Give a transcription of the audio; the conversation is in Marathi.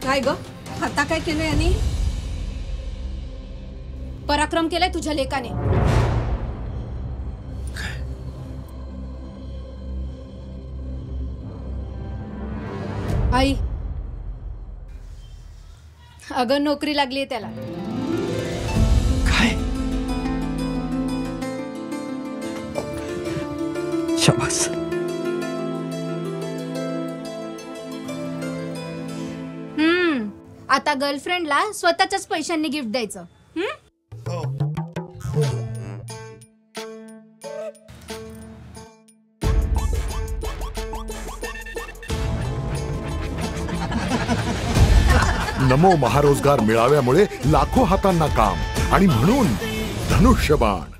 काय ग, आता काय केलं यांनी? पराक्रम केलाय तुझ्या लेकाने. आई, अगं नोकरी लागली आहे त्याला. काय? शाबास. आता गर्लफ्रेंडला स्वतःच्याच पैशांनी गिफ्ट द्यायचं. नमो महारोजगार मेळाव्यामुळे लाखो हातांना काम आणि म्हणून धनुष्यबाण.